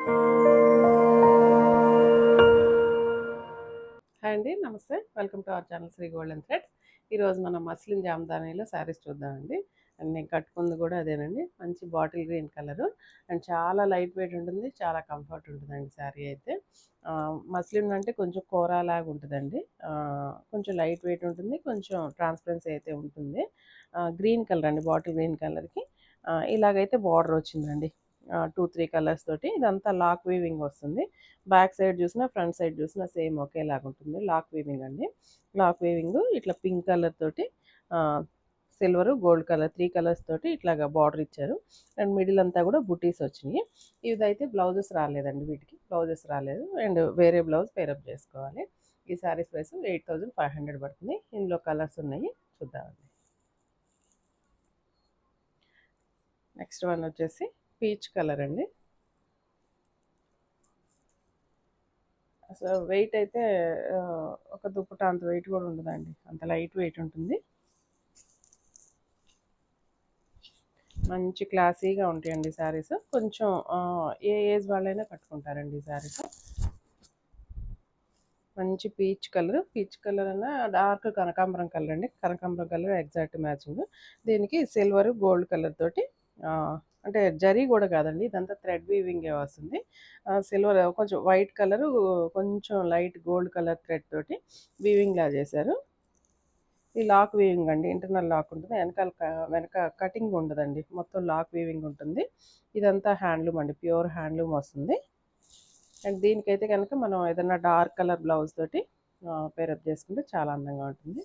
Hi అండి, నమస్తే. Welcome to our channel Shri golden threads. ఈరోజు మనం మస్లిన్ జామదానీలో శారీస్ చూద్దామండి. అండ్ నేను కట్టుకుంది కూడా అదేనండి. మంచి బాటిల్ గ్రీన్ కలరు అండ్ చాలా లైట్ వెయిట్ ఉంటుంది, చాలా కంఫర్ట్ ఉంటుందండి శారీ అయితే. మస్లిన్ అంటే కొంచెం కోరా లాగా ఉంటుందండి. కొంచెం లైట్ వెయిట్ ఉంటుంది, కొంచెం ట్రాన్స్పరెన్సీ అయితే ఉంటుంది. గ్రీన్ కలర్ అండి, బాటిల్ గ్రీన్ కలర్కి ఇలాగైతే బార్డర్ వచ్చిందండి. 2-3 కలర్స్ తోటి ఇదంతా లాక్ వీవింగ్ వస్తుంది. బ్యాక్ సైడ్ చూసినా ఫ్రంట్ సైడ్ చూసినా సేమ్ ఒకేలాగా ఉంటుంది. లాక్ వీవింగ్ అండి. లాక్ వీవింగ్ ఇట్లా పింక్ కలర్ తోటి సిల్వర్ గోల్డ్ కలర్ 3 కలర్స్ తోటి ఇట్లాగా బార్డర్ ఇచ్చారు. అండ్ మిడిల్ అంతా కూడా బుటీస్ వచ్చినాయి. ఇదైతే బ్లౌజెస్ రాలేదండి, వీటికి బ్లౌజెస్ రాలేదు. అండ్ వేరే బ్లౌజ్ పేరప్ చేసుకోవాలి. ఈ శారీస్ ప్రైస్ 8500 పడుతుంది. ఇందులో కలర్స్ ఉన్నాయి, చూద్దామండి. నెక్స్ట్ వన్ వచ్చేసి పీచ్ కలర్ అండి. అసలు వెయిట్ అయితే ఒక దుప్పట అంత వెయిట్ కూడా ఉండదండి, అంత లైట్ వెయిట్ ఉంటుంది. మంచి క్లాసీగా ఉంటాయండి శారీస్. కొంచెం ఏ ఏజ్ వాళ్ళైనా కట్టుకుంటారండి ఈ శారీస్. మంచి పీచ్ కలర్ అన్న డార్క్ కనకాంబరం కలర్ అండి. కనకాంబరం కలర్ ఎగ్జాక్ట్ మ్యాచింగ్. దీనికి సిల్వర్ గోల్డ్ కలర్ తోటి అంటే జరీ కూడా కాదండి, ఇదంతా థ్రెడ్ వీవింగే వస్తుంది. సిల్వర్ కొంచెం వైట్ కలరు, కొంచెం లైట్ గోల్డ్ కలర్ థ్రెడ్ తోటి వీవింగ్ లా చేశారు. ఈ లాక్ వీవింగ్ అండి, ఇంటర్నల్ లాక్ ఉంటుంది. వెనక కటింగ్ ఉండదండి, మొత్తం లాక్ వీవింగ్ ఉంటుంది. ఇదంతా హ్యాండ్లూమ్ అండి, ప్యూర్ హ్యాండ్లూమ్ వస్తుంది. అండ్ దీనికైతే కనుక మనం ఏదైనా డార్క్ కలర్ బ్లౌజ్ తోటి పేరప్ చేసుకుంటే చాలా అందంగా ఉంటుంది.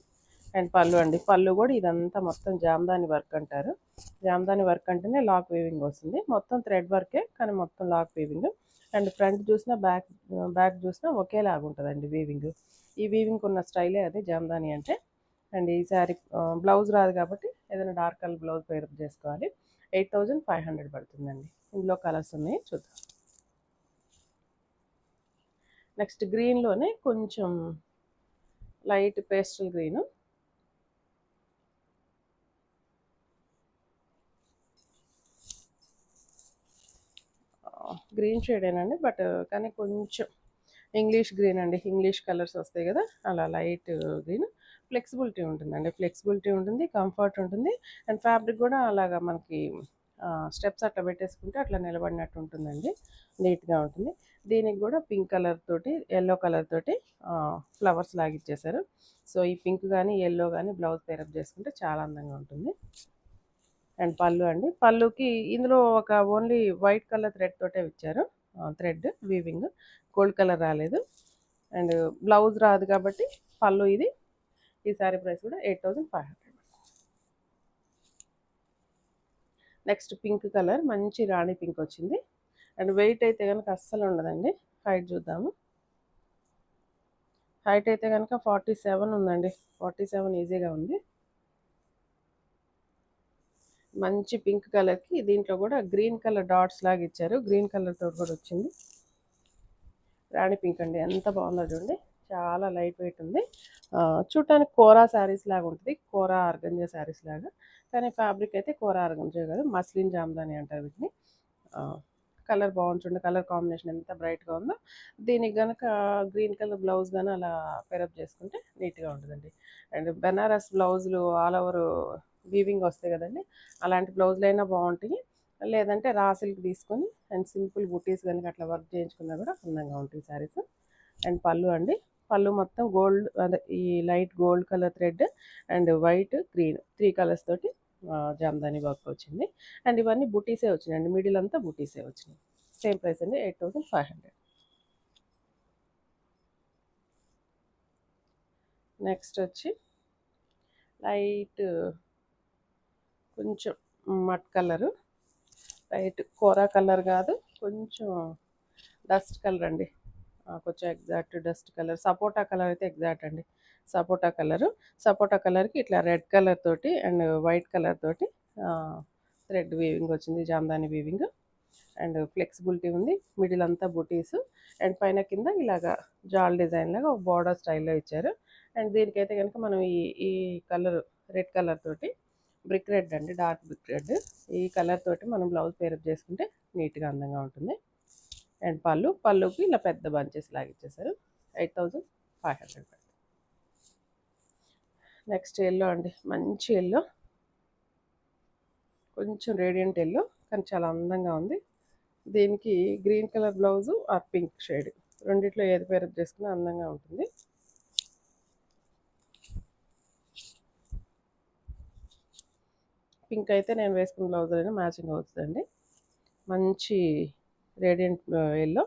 అండ్ పళ్ళు అండి, పళ్ళు కూడా ఇదంతా మొత్తం జామ్దాని వర్క్ అంటారు. జామ్దాని వర్క్ అంటేనే లాక్ వీవింగ్ వస్తుంది. మొత్తం థ్రెడ్ వర్కే కానీ మొత్తం లాక్ వీవింగ్. అండ్ ఫ్రంట్ చూసినా బ్యాక్ చూసినా ఒకేలాగా ఉంటుందండి వీవింగ్. ఈ వీవింగ్ ఉన్న స్టైలే అది జామ్దాని అంటే. అండ్ ఈ శారీ బ్లౌజ్ రాదు కాబట్టి ఏదైనా డార్క్ కలర్ బ్లౌజ్ పేరప్ చేసుకోవాలి. 8500 పడుతుందండి. ఇందులో కలర్స్ ఉన్నాయి, చూద్దాం. నెక్స్ట్ గ్రీన్లోనే కొంచెం లైట్ పేస్టల్ గ్రీను. గ్రీన్ షేడేనండి, బట్ కానీ కొంచెం ఇంగ్లీష్ గ్రీన్ అండి. ఇంగ్లీష్ కలర్స్ వస్తాయి కదా, అలా లైట్ గ్రీన్. ఫ్లెక్సిబిలిటీ ఉంటుంది, కంఫర్ట్ ఉంటుంది. అండ్ ఫ్యాబ్రిక్ కూడా అలాగా మనకి స్టెప్స్ అట్లా పెట్టేసుకుంటే అట్లా నిలబడినట్టు ఉంటుందండి, నీట్గా ఉంటుంది. దీనికి కూడా పింక్ కలర్ తోటి ఎల్లో కలర్ తోటి ఫ్లవర్స్ లాగా ఇచ్చేసారు. సో ఈ పింక్ కానీ ఎల్లో కానీ బ్లౌజ్ పేరప్ చేసుకుంటే చాలా అందంగా ఉంటుంది. అండ్ పళ్ళు అండి, పళ్ళుకి ఇందులో ఒక ఓన్లీ వైట్ కలర్ థ్రెడ్ తోటే ఇచ్చారు. థ్రెడ్ వీవింగ్ గోల్డ్ కలర్ రాలేదు. అండ్ బ్లౌజ్ రాదు కాబట్టి పళ్ళు ఇది. ఈ శారీ ప్రైస్ కూడా 8500. నెక్స్ట్ పింక్ కలర్, మంచి రాణి పింక్ వచ్చింది. అండ్ వెయిట్ అయితే కనుక అస్సలు ఉండదండి. హైట్ చూద్దాము. హైట్ అయితే కనుక 47 ఉందండి, 47 ఈజీగా ఉంది. మంచి పింక్ కలర్కి దీంట్లో కూడా గ్రీన్ కలర్ డాట్స్ లాగా ఇచ్చారు. గ్రీన్ కలర్ తోటి కూడా వచ్చింది. రాణి పింక్ అండి, ఎంత బాగుందో చూడండి. చాలా లైట్ వెయిట్ ఉంది. చూడటానికి కోరా శారీస్ లాగా ఉంటుంది, కోరా ఆర్గంజా శారీస్ లాగా. కానీ ఫ్యాబ్రిక్ అయితే కోరా ఆర్గంజా కాదు, మస్లిన్ జామ్దాని అంటారు వీటిని. కలర్ బాగుంది చూడండి, కలర్ కాంబినేషన్ ఎంత బ్రైట్గా ఉందో. దీనికి కనుక గ్రీన్ కలర్ బ్లౌజ్ కానీ అలా పేరప్ చేసుకుంటే నీట్గా ఉంటుందండి. అండ్ బెనారస్ బ్లౌజులు ఆల్ ఓవర్ వీవింగ్ వస్తాయి కదండి, అలాంటి బ్లౌజులు అయినా బాగుంటాయి. లేదంటే రా సిల్క్ తీసుకొని అండ్ సింపుల్ బుటీస్ కనుక అట్లా వర్క్ చేయించుకున్నా కూడా అందంగా ఉంటాయి శారీస్. అండ్ పళ్ళు అండి, పళ్ళు మొత్తం గోల్డ్, అదే ఈ light gold colour thread and white green 3 colours తోటి జామ్దాని వర్క్ వచ్చింది. అండ్ ఇవన్నీ బుటీసే వచ్చినాయండి, మిడిల్ అంతా బుటీసే వచ్చినాయి. సేమ్ ప్రైస్ అండి, 8500. నెక్స్ట్ వచ్చి లైట్ కొంచెం మట్ కలరు, లైట్ కోరా కలర్ కాదు, కొంచెం డస్ట్ కలర్ అండి. కొంచెం ఎగ్జాక్ట్ డస్ట్ కలర్, సపోటా కలర్ అయితే ఎగ్జాక్ట్ అండి. సపోటా కలర్కి ఇట్లా రెడ్ కలర్ తోటి అండ్ వైట్ కలర్ తోటి థ్రెడ్ వీవింగ్ వచ్చింది, జామ్దాని వీవింగ్. అండ్ ఫ్లెక్సిబిలిటీ ఉంది, మిడిల్ అంతా బుటీస్. అండ్ పైన కింద ఇలాగా జాల్ డిజైన్ లాగా ఒక బార్డర్ స్టైల్లో ఇచ్చారు. అండ్ దీనికైతే కనుక మనం ఈ కలర్ రెడ్ కలర్ తోటి, బ్రిక్ రెడ్ అండి, డార్క్ బ్రిక్ రెడ్, ఈ కలర్ తోటి మనం బ్లౌజ్ పేరప్ చేసుకుంటే నీట్గా అందంగా ఉంటుంది. అండ్ పళ్ళుకి ఇలా పెద్ద బంచెస్ లాగా ఇచ్చేసారు. 8500. నెక్స్ట్ ఎల్లో అండి, మంచి ఎల్లో, కొంచెం రేడియంట్ ఎల్లో కానీ చాలా అందంగా ఉంది. దీనికి green colour blouse or pink shade, రెండిట్లో ఏది పేరప్ చేసుకున్నా అందంగా ఉంటుంది. పింక్ అయితే నేను వేసుకున్న బ్లౌజ్ అయినా మ్యాచింగ్ అవుతుందండి. మంచి రేడియంట్ ఎల్లో,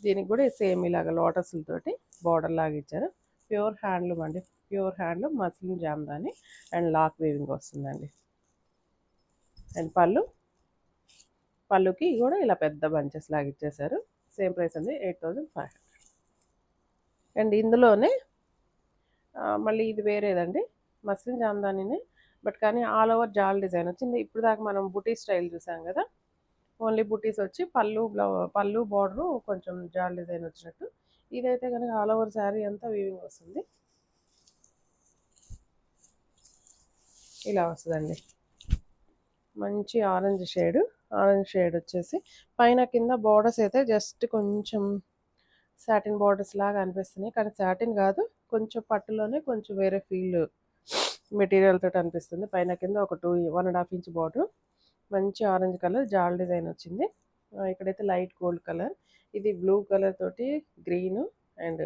దీనికి కూడా సేమ్ ఇలాగ లోటస్లతోటి బార్డర్ లాగా ఇచ్చారు. ప్యూర్ హ్యాండ్లూమ్ అండి, pure handloom, muslin Jamdani and lock weaving వస్తుందండి. అండ్ పళ్ళుకి కూడా ఇలా పెద్ద బంచెస్ లాగా ఇచ్చేసారు. సేమ్ ప్రైస్ అండి, 8500. అండ్ ఇందులోనే మళ్ళీ ఇది వేరేదండి, మస్లిన్ జామ్దానినే, బట్ కానీ ఆల్ ఓవర్ జాల్ డిజైన్ వచ్చింది. ఇప్పుడు దాకా మనం బుటీ స్టైల్ చూసాం కదా, ఓన్లీ బుటీస్ వచ్చి పళ్ళు బార్డరు కొంచెం జాల్ డిజైన్ వచ్చినట్టు. ఇదైతే కనుక ఆల్ ఓవర్ శారీ అంతా వీవింగ్ వస్తుంది. ఇలా వస్తుందండి, మంచి ఆరెంజ్ షేడ్ వచ్చేసి పైన కింద బార్డర్స్ అయితే జస్ట్ కొంచెం సాటిన్ బార్డర్స్ లాగా అనిపిస్తున్నాయి, కానీ సాటిన్ కాదు, కొంచెం పట్టులోనే కొంచెం వేరే ఫీల్ మెటీరియల్ తోటి అనిపిస్తుంది. పైన కింద ఒక 1.5 ఇంచ్ బార్డర్, మంచి ఆరెంజ్ కలర్ జాల్ డిజైన్ వచ్చింది. ఇక్కడైతే లైట్ గోల్డ్ కలర్, ఇది బ్లూ కలర్ తోటి గ్రీన్, అండ్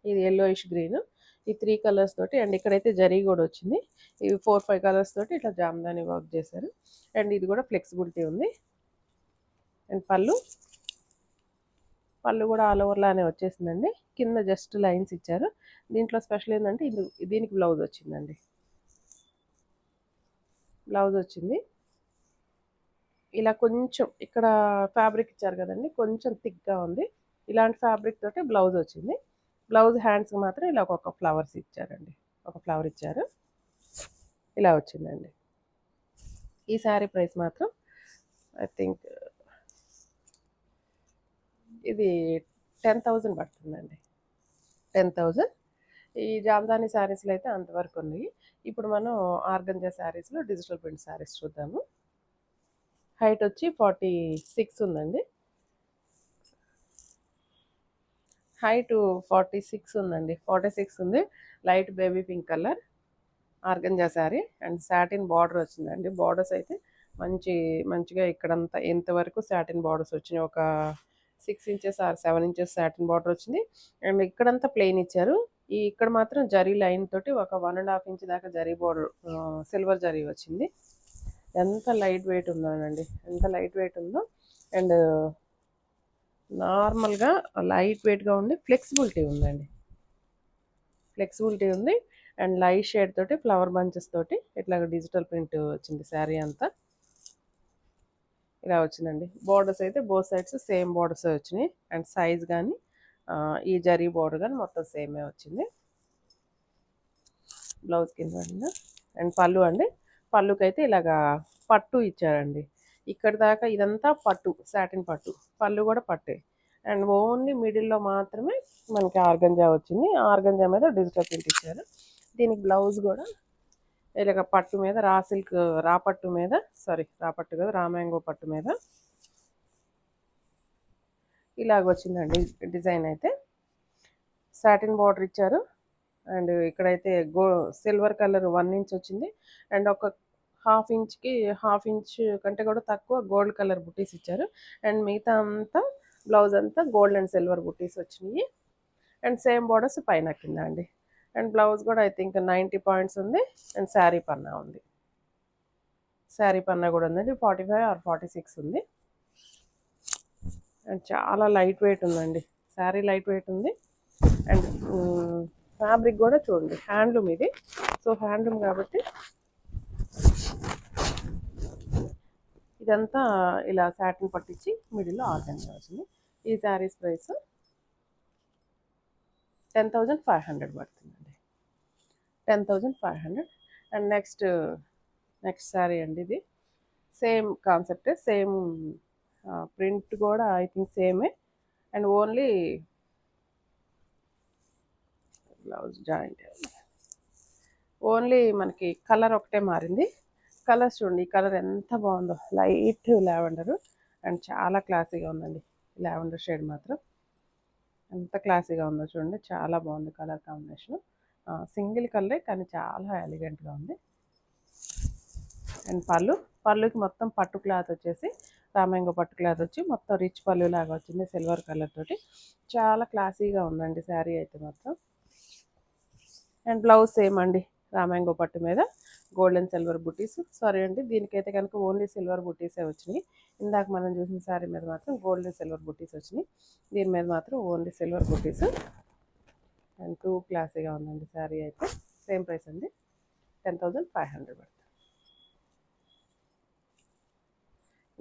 ఇది ఎల్లోయిష్ గ్రీన్, ఈ 3 కలర్స్ తోటి. అండ్ ఇక్కడైతే జరీ కూడా వచ్చింది. ఇవి 4-5 కలర్స్ తోటి ఇట్లా జామ్దాని వర్క్ చేశారు. అండ్ ఇది కూడా ఫ్లెక్సిబిలిటీ ఉంది. అండ్ పళ్ళు కూడా ఆల్ ఓవర్ లానే వచ్చేసిందండి, కింద జస్ట్ లైన్స్ ఇచ్చారు. దీంట్లో స్పెషల్ ఏంటంటే దీనికి బ్లౌజ్ వచ్చిందండి, బ్లౌజ్ వచ్చింది. ఇలా కొంచెం ఇక్కడ ఫ్యాబ్రిక్ ఇచ్చారు కదండి, కొంచెం థిక్గా ఉంది. ఇలాంటి ఫ్యాబ్రిక్ తోటి బ్లౌజ్ వచ్చింది. బ్లౌజ్ హ్యాండ్స్కి మాత్రం ఇలా ఒక ఫ్లవర్స్ ఇచ్చారండి, ఒక ఫ్లవర్ ఇచ్చారు. ఇలా వచ్చిందండి. ఈ శారీ ప్రైస్ మాత్రం ఐ థింక్ ఇది 10,000 పడుతుందండి, 10,000. ఈ జామ్దాని శారీస్లో అయితే అంతవరకు ఉన్నాయి. ఇప్పుడు మనం ఆర్గంజా శారీస్లో డిజిటల్ ప్రింట్ శారీస్ చూద్దాము. హైట్ వచ్చి 46 ఉందండి, హైట్ 46 ఉందండి, 46 ఉంది. Light baby pink colour organza sari and satin border వచ్చిందండి. బార్డర్స్ అయితే మంచిగా ఇక్కడంతా ఎంతవరకు సాటిన్ బార్డర్స్ వచ్చినాయి, ఒక 6 inches are 7 inches satin border వచ్చింది. అండ్ ఇక్కడంతా ప్లెయిన్ ఇచ్చారు. ఇక్కడ మాత్రం జరీ లైన్ తోటి ఒక 1.5 ఇంచ్ దాకా జరీ బార్డర్, సిల్వర్ జరీ వచ్చింది. ఎంత లైట్ వెయిట్ ఉందోనండి, ఎంత లైట్ వెయిట్ ఉందో. అండ్ నార్మల్గా లైట్ వెయిట్గా ఉండి ఫ్లెక్సిబిలిటీ ఉందండి, ఫ్లెక్సిబిలిటీ ఉంది. అండ్ లైట్ షేడ్ తోటి ఫ్లవర్ బంచెస్ తోటి ఇట్లా డిజిటల్ ప్రింట్ వచ్చింది. శారీ అంతా ఇలా వచ్చిందండి. బార్డర్స్ అయితే బోత్ సైడ్స్ సేమ్ బార్డర్స్ వచ్చినాయి. అండ్ సైజ్ కానీ ఈ జరీ బార్డర్ కానీ మొత్తం సేమే వచ్చింది. బ్లౌజ్ కింద అండ్ పళ్ళు అండి, పళ్ళుకైతే ఇలాగా పట్టు ఇచ్చారండి. ఇక్కడ దాకా ఇదంతా పట్టు, సాటిన్ పట్టు, పళ్ళు కూడా పట్టే. అండ్ ఓన్లీ మిడిల్లో మాత్రమే మనకి ఆర్గంజా వచ్చింది. ఆర్గంజా మీద డిజిటల్ ప్రింట్ ఇచ్చారు. దీనికి బ్లౌజ్ కూడా ఇలాగ పట్టు మీద రాపట్టు మీద, రాపట్టు కదా, మ్యాంగో పట్టు మీద ఇలాగ వచ్చిందండి డిజైన్. అయితే సాటిన్ బార్డర్ ఇచ్చారు. అండ్ ఇక్కడైతే సిల్వర్ కలర్ 1 ఇంచ్ వచ్చింది. అండ్ ఒక హాఫ్ ఇంచ్ కంటే కూడా తక్కువ గోల్డ్ కలర్ బుటీస్ ఇచ్చారు. అండ్ మిగతా అంతా బ్లౌజ్ అంతా గోల్డ్ అండ్ సిల్వర్ బుటీస్ వచ్చినాయి. అండ్ సేమ్ బార్డర్స్ పైన కింద అండి. అండ్ బ్లౌజ్ కూడా ఐ థింక్ 90 పాయింట్స్ ఉంది. అండ్ శారీ పన్నా ఉంది, శారీ పన్నా కూడా ఉందండి, 45 ఆర్ 46 ఉంది. అండ్ చాలా లైట్ వెయిట్ ఉందండి, శారీ లైట్ వెయిట్ ఉంది. అండ్ ఫ్యాబ్రిక్ కూడా చూడండి, హ్యాండ్లూమ్ ఇది. సో హ్యాండ్లూమ్ కాబట్టి ఇదంతా ఇలా సాటిన్ పట్టించి మిడిల్లో ఆర్గంజా వచ్చింది. ఈ శారీస్ ప్రైస్ 10,500 పడుతుందండి, 10,500. అండ్ నెక్స్ట్ శారీ అండి, ఇది సేమ్ కాన్సెప్ట్, సేమ్ ప్రింట్ కూడా ఐ థింక్ సేమే. And only blouse joint, only మనకి కలర్ ఒకటే మారింది. కలర్స్ చూడండి, ఈ కలర్ ఎంత బాగుందో, లైట్ లావెండర్ అండ్ చాలా క్లాసీగా ఉందండి. లావెండర్ షేడ్ మాత్రం ఎంత క్లాసీగా ఉందో చూడండి. చాలా బాగుంది కలర్ కాంబినేషన్. సింగిల్ కలరే కానీ చాలా ఎలిగెంట్గా ఉంది. అండ్ పళ్ళుకి మొత్తం పట్టు క్లాత్ వచ్చేసి రామాంగో పట్టు క్లాత్ వచ్చి మొత్తం రిచ్ పళ్ళు లాగా వచ్చింది సిల్వర్ కలర్ తోటి. చాలా క్లాసీగా ఉందండి శారీ అయితే మాత్రం. అండ్ బ్లౌజ్ సేమ్ అండి, రామాంగో పట్టు మీద gold and silver buttis. Sorry అండి, దీనికైతే కనుక ఓన్లీ సిల్వర్ బుటీసే వచ్చినాయి. ఇందాక మనం చూసిన శారీ మీద మాత్రం గోల్డ్ అండ్ సిల్వర్ బుటీస్ వచ్చినాయి. దీని మీద మాత్రం only silver buttis. And two క్లాసీగా ఉందండి శారీ అయితే. సేమ్ ప్రైస్ అండి, 10,500 పడుతుంది.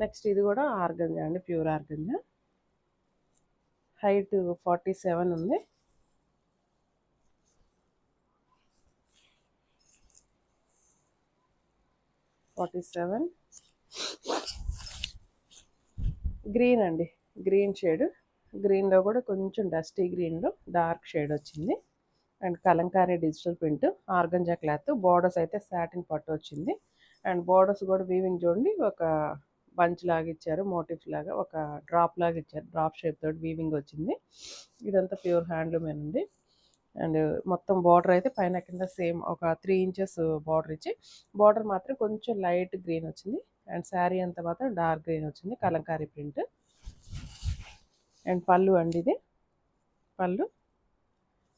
నెక్స్ట్ ఇది కూడా ఆర్గంజా అండి, ప్యూర్ ఆర్గంజా. హైట్ 47 ఉంది. గ్రీన్ అండి, గ్రీన్ షేడ్. గ్రీన్లో కూడా కొంచెం డస్టీ గ్రీన్లో డార్క్ షేడ్ వచ్చింది. And Kalamkari digital print, organza cloth. Borders అయితే సాటిన్ పట్టు వచ్చింది. అండ్ బోర్డర్స్ కూడా వీవింగ్ చూడండి, ఒక బంచ్ లాగా ఇచ్చారు, మోటిఫ్ లాగా ఒక డ్రాప్ లాగా ఇచ్చారు. డ్రాప్ షేప్ తోటి వీవింగ్ వచ్చింది. ఇదంతా ప్యూర్ హ్యాండ్లూమ్ అండి. అండ్ మొత్తం బార్డర్ అయితే పైన కింద సేమ్ ఒక 3 ఇంచెస్ బార్డర్ ఇచ్చి, బార్డర్ మాత్రం కొంచెం లైట్ గ్రీన్ వచ్చింది. అండ్ శారీ అంతా మాత్రం డార్క్ గ్రీన్ వచ్చింది, కలంకారీ ప్రింట్. అండ్ పళ్ళు అండి, ఇది పళ్ళు.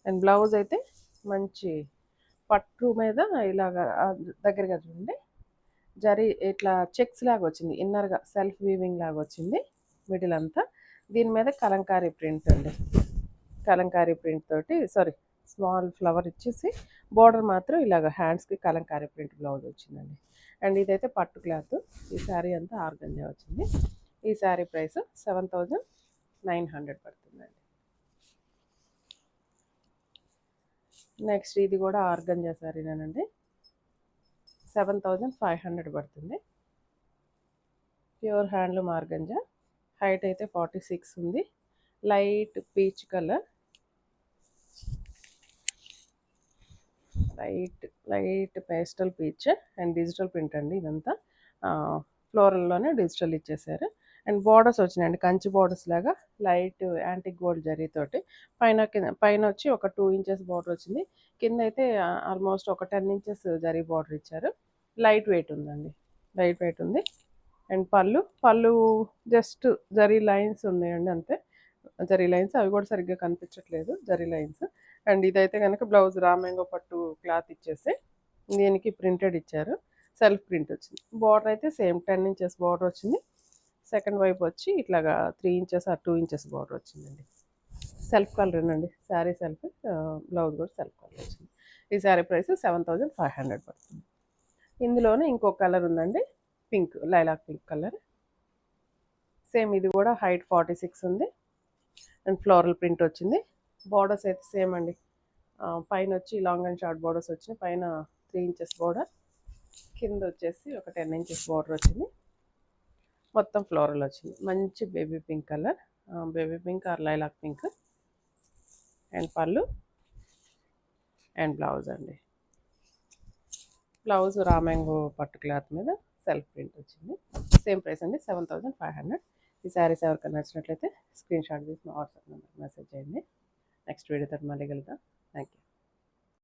అండ్ బ్లౌజ్ అయితే మంచి పట్టు మీద ఇలాగా దగ్గరగా చూడండి, జరీ ఇట్లా చెక్స్ లాగా వచ్చింది. ఇన్నర్గా సెల్ఫ్ వీవింగ్ లాగా వచ్చింది మిడిల్ అంతా. దీని మీద కలంకారీ ప్రింట్ అండి, కలంకారీ ప్రింట్ తోటి సారీ స్మాల్ ఫ్లవర్ ఇచ్చేసి బార్డర్ మాత్రం ఇలాగ హ్యాండ్స్కి కలంకారీ ప్రింట్ బ్లౌజ్ వచ్చిందండి. అండ్ ఇదైతే పట్టు క్లాత్. ఈ శారీ అంతా ఆర్గంజా వచ్చింది. ఈ శారీ ప్రైస్ 7,900 పడుతుందండి. నెక్స్ట్ ఇది కూడా ఆర్గంజా శారీనేనండి, 7,500 పడుతుంది. Pure handloom organza. హైట్ అయితే 46 ఉంది. Light peach colour, light pastel peach. And digital print అండి ఇదంతా. ఫ్లోరల్లోనే డిజిటల్ ఇచ్చేసారు. అండ్ బార్డర్స్ వచ్చినాయండి, కంచి బార్డర్స్ లాగా లైట్ యాంటిక్ గోల్డ్ జరీతోటి. పైన వచ్చి ఒక 2 ఇంచెస్ బార్డర్ వచ్చింది. కింద అయితే ఆల్మోస్ట్ ఒక 10 ఇంచెస్ జరీ బార్డర్ ఇచ్చారు. లైట్ వెయిట్ ఉందండి, లైట్ వెయిట్ ఉంది. అండ్ పళ్ళు జస్ట్ జరీ లైన్స్ ఉన్నాయండి అంతే. జరీ లైన్స్ అవి కూడా సరిగ్గా కనిపించట్లేదు, జరీ లైన్స్. అండ్ ఇదైతే కనుక బ్లౌజ్ రామ్యాంగో పట్టు క్లాత్ ఇచ్చేసి దీనికి ప్రింటెడ్ ఇచ్చారు, సెల్ఫ్ ప్రింట్ వచ్చింది. బార్డర్ అయితే సేమ్ 10 ఇంచెస్ బార్డర్ వచ్చింది. సెకండ్ వైపు వచ్చి ఇట్లాగా 3 ఇంచెస్ ఆ 2 ఇంచెస్ బార్డర్ వచ్చిందండి. సెల్ఫ్ కలర్ అండి శారీ, సెల్ఫ్. బ్లౌజ్ కూడా సెల్ఫ్ కలర్ వచ్చింది. ఈ శారీ ప్రైస్ 7,500 పడుతుంది. ఇందులోనే ఇంకో కలర్ ఉందండి, pink, lilac pink colour. Same ఇది కూడా హైట్ 46 ఉంది. అండ్ ఫ్లోరల్ ప్రింట్ వచ్చింది. బార్డర్స్ అయితే సేమ్ అండి, పైన వచ్చి లాంగ్ అండ్ షార్ట్ బార్డర్స్ వచ్చినాయి. పైన 3 ఇంచెస్ బార్డర్, కింద వచ్చేసి ఒక 10 ఇంచెస్ బార్డర్ వచ్చింది. మొత్తం ఫ్లోరల్ వచ్చింది. మంచి baby pink colour, baby pink are lilac pink. And పళ్ళు అండ్ బ్లౌజ్ అండి. బ్లౌజ్ రామ్యాంగో పట్టు క్లాత్ మీద సెల్ఫ్ ప్రింట్ వచ్చింది. సేమ్ ప్రైస్ అండి, 7,500. ఈ శారీస్ ఎవరికైనా నచ్చినట్లయితే స్క్రీన్ షాట్ తీసి మా వాట్సాప్ నెంబర్ మెసేజ్ చేయండి. నెక్స్ట్ వీడియోతో మళ్ళీ కలుద్దాం. Thank you.